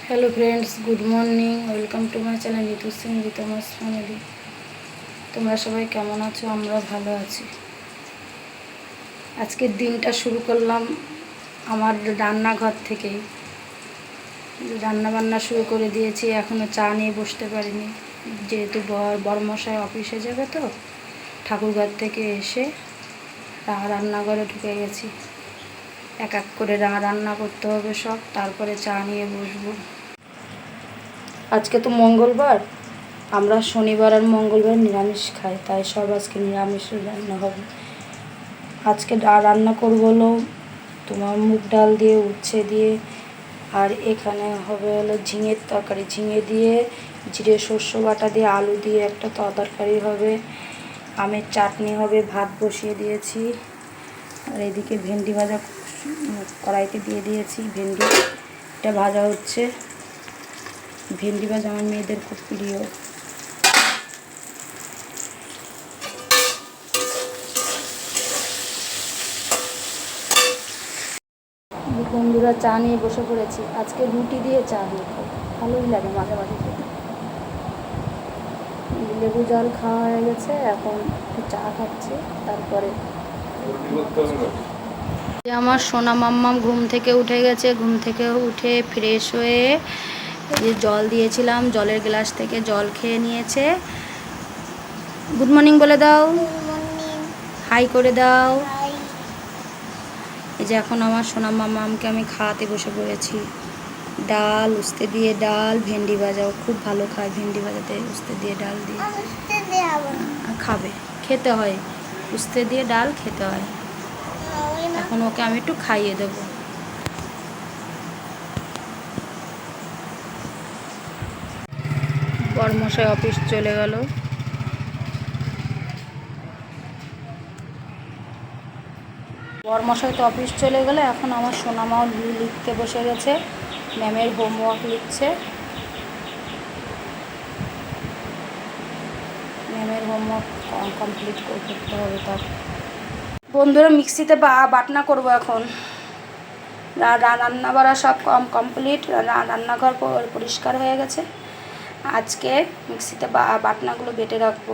Hello friends, good morning. Welcome to my channel Nitu Singh রিতমাস family. তোমরা সবাই কেমন আছো? আমরা ভালো আছি। আজকের দিনটা শুরু করলাম আমার রান্নাঘর থেকেই। রান্নাবান্না শুরু করে দিয়েছি, এখনও চা নিয়ে বসতে পারিনি, যেহেতু বড়মশাই অফিসে যাবে, তো ঠাকুরঘর থেকে এসে রান্নাঘরে ঢুকে গেছি। এক এক করে রান্না করতে হবে সব, তারপরে চা নিয়ে বসবো। আজকে তো মঙ্গলবার, আমরা শনিবার আর মঙ্গলবার নিরামিষ খাই, তাই সব আজকে নিরামিষ রান্না হবে। আজকে রান্না করবো হলো তোমার মুগ ডাল দিয়ে, উচ্ছে দিয়ে, আর এখানে হবে হলো ঝিঙের তরকারি। ঝিঙে দিয়ে জিরে শস্য বাটা দিয়ে আলু দিয়ে একটা তরকারি হবে, আমের চাটনি হবে, ভাত বসিয়ে দিয়েছি। আর এদিকে ভেন্ডি ভাজা কড়াইতে দিয়ে দিয়েছি, ভেন্ডিটা ভাজা হচ্ছে। ভেন্ডি ভাজা আমার মেয়েদের খুব প্রিয়। বন্ধুরা, চা নিয়ে বসে পড়েছি। আজকে রুটি দিয়ে চা দিয়ে খাই, ভালোই লাগে মাঝে মাঝে খেতে। লেবু জল খাওয়া হয়ে গেছে, এখন চা খাচ্ছি। তারপরে আমার সোনা মাম্মাম ঘুম থেকে উঠে গেছে। ঘুম থেকে উঠে ফ্রেশ হয়ে জল দিয়েছিলাম, জলের গ্লাস থেকে জল খেয়ে নিয়েছে। গুড মর্নিং বলে দাও, হাই করে দাও। এই যে এখন আমার সোনা মাম্মামকে আমি খাওয়াতে বসে পড়েছি। ডাল, উস্তে দিয়ে ডাল, ভেন্ডি ভাজাও খুব ভালো খায়। ভেন্ডি ভাজাতে উস্তে দিয়ে ডাল দিয়ে খাবে, খেতে হয়। উস্তে দিয়ে ডাল খেতে হয়। এখন ওকে আমি একটু খাইয়ে দেবো। বড়মশাই অফিস চলে গেল। বড়মশাই তো অফিস চলে গেলে, এখন আমার সোনামাও লিখতে বসে গেছে, ম্যামের হোমওয়ার্ক লিখছে। ম্যামের হোমওয়ার্ক কমপ্লিট করতে হবে তার। বন্ধুরা, মিক্সিতে বাটনা করব এখন। রান্না বাড়া সব কমপ্লিট, রান্নাঘর পরিষ্কার হয়ে গেছে। আজকে মিক্সিতে বাটনাগুলো বেটে রাখবো।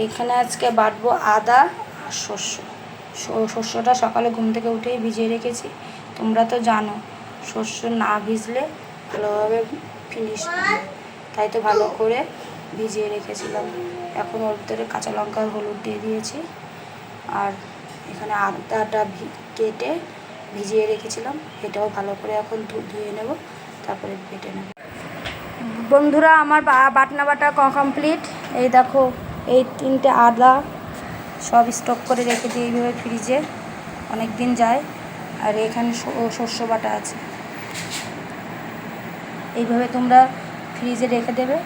এইখানে আজকে বাটবো আদা আর শস্যটা সকালে ঘুম থেকে উঠেই ভিজিয়ে রেখেছি। তোমরা তো জানো, শস্য না ভিজলে ভালোভাবে ফিনিশ হয়, তাই তো ভালো করে ভিজিয়ে রেখেছিলাম। এখন ওর ভিতরে কাঁচা লঙ্কা আর হলুদ দিয়ে দিয়েছি। আর এখানে আদাটা কেটে ভিজিয়ে রেখেছিলাম, এটাও ভালো করে এখন ধুয়ে নেব, তারপরে বেটে নেব। বন্ধুরা, আমার বাটনা বাটা কমপ্লিট। এই দেখো, এই 3টে আদা সব স্টক করে রেখে দিই এইভাবে ফ্রিজে, অনেক দিন যায়। আর এখানে শস্য বাটা আছে, এইভাবে তোমরা ফ্রিজে রেখে দেবে,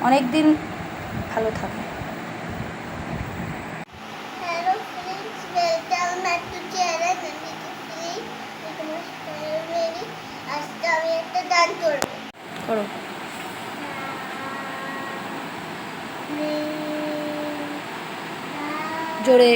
অনেক দিন ভালো থাকে। করো। জোরে।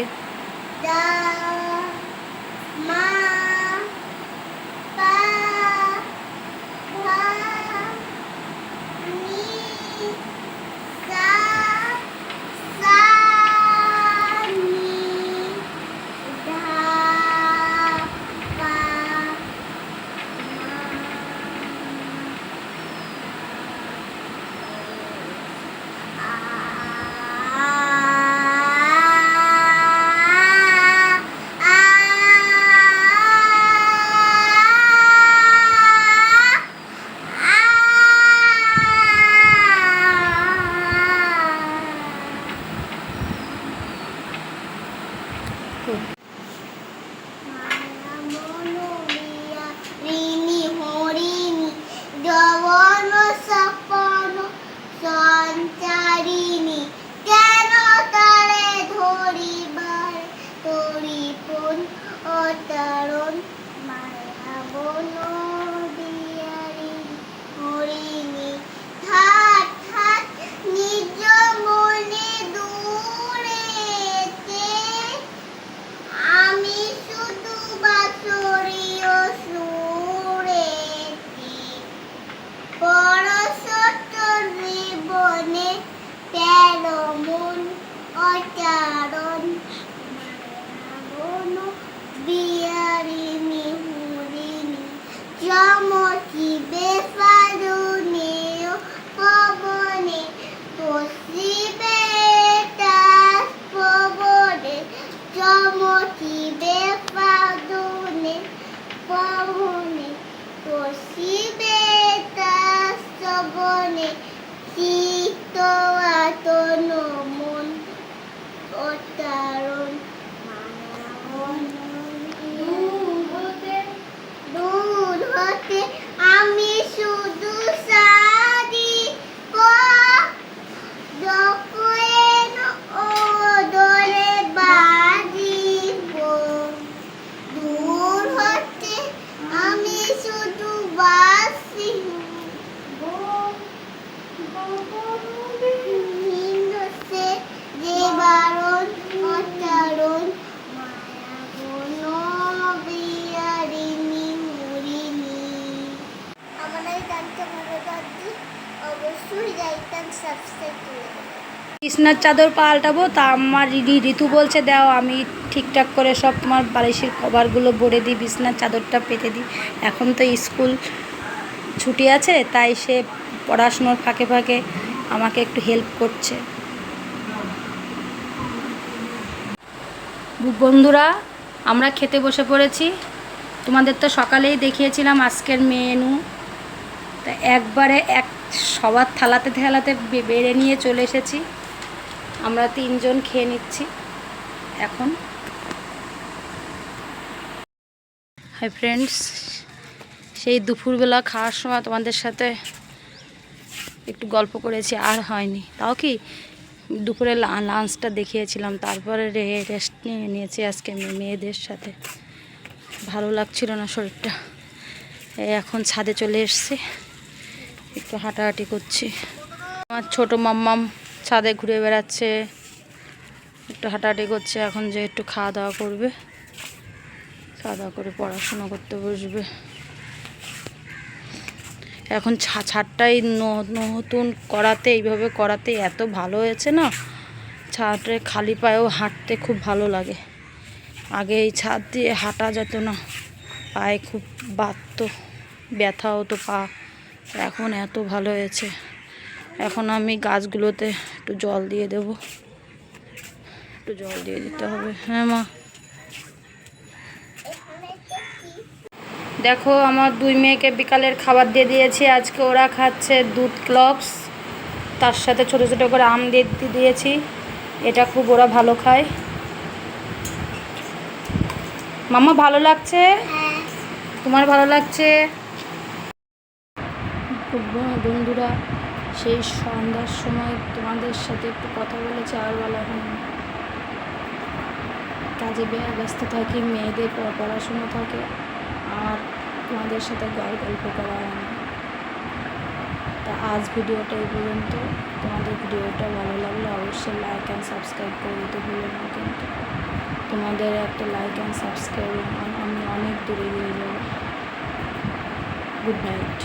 চমকি বেফালুনে পবনে বসিবে তাস পবনে চমকি বেফালুনে পবনে বসিবে তাস পবনে চিত্ত আতন মন অতারণ দূর হতে আমি শুধু সারি যখন ও দলে বাজিব দূর হতে আমি শুধু বাসি হিন্দুসে যে বারণ অচারণ মায়া বন বিহারিণী মুরিণী। আমাদের গানটা ভালো লাগলে অবশ্যই লাইক এন্ড সাবস্ক্রাইব করে দেবেন। বিছনার চাদর পাল্টাবো, তা আমার ঋতু বলছে দাও আমি ঠিকঠাক করে সব তোমার বালিশের কভারগুলো ভরে দিই, বিছনার চাদরটা পেতে দিই। এখন তো স্কুল ছুটি আছে, তাই সে পড়াশুনোর ফাঁকে ফাঁকে আমাকে একটু হেল্প করছে। বন্ধুরা, আমরা খেতে বসে পড়েছি। তোমাদের তো সকালেই দেখিয়েছিলাম আজকের মেনু। তা একবারে সবার থালাতে থালাতে বেড়ে নিয়ে চলে এসেছি। আমরা 3 জন খেয়ে নিচ্ছি এখন। হাই ফ্রেন্ডস, সেই দুপুরবেলা খাওয়ার সময় তোমাদের সাথে একটু গল্প করেছি, আর হয়নি। তাও কি দুপুরে লাঞ্চটা দেখিয়েছিলাম, তারপরে রেস্ট নিয়েছি আজকে মেয়েদের সাথে। ভালো লাগছিল না শরীরটা। এখন ছাদে চলে এসেছি, একটু হাঁটাহাঁটি করছি। আমার ছোট মাম্মাম ছাদে ঘুরে বেড়াচ্ছে, একটু হাঁটাহাঁটি করছে। এখন যে একটু খাওয়া দাওয়া করবে, খাওয়া দাওয়া করে পড়াশোনা করতে বসবে। এখন ছাদটাই নতুন করাতে, এইভাবে করাতে এত ভালো হয়েছে না, ছাদে খালি পায়েও হাঁটতে খুব ভালো লাগে। আগে এই ছাদ দিয়ে হাঁটা যেত না, পায়ে খুব ব্যথা হতো পা। এখন এত ভালো হয়েছে। এখন আমি গাছগুলোতে একটু জল দিয়ে দেব, একটু জল দিয়ে দিতে হবে। হ্যাঁ মা, দেখো আমার 2 মেয়েকে বিকালের খাবার দিয়ে দিয়েছি। আজকে ওরা খাচ্ছে দুধ ক্লক্স, তার সাথে ছোটো ছোটো করে আম দিয়ে দিয়েছি। এটা খুব ওরা ভালো খায়। মাম্মা ভালো লাগছে? তোমার ভালো লাগছে? বন্ধুরা, সেই সন্ধ্যার সময় তোমাদের সাথে একটু কথা বলেছি, আর বলা হয়নি। কাজে ব্যস্ত থাকি, মেয়েদের পড়াশুনো থাকে, আর তোমাদের সাথে গল্প করা হয় না। তা আজ ভিডিওটা এই পর্যন্ত। তোমাদের ভিডিওটা ভালো লাগলে অবশ্যই লাইক অ্যান্ড সাবস্ক্রাইব করে দিতে ভুলো না কিন্তু। তোমাদের একটা লাইক অ্যান্ড সাবস্ক্রাইব আমি অনেক দূরে এগিয়ে যাব। Good night.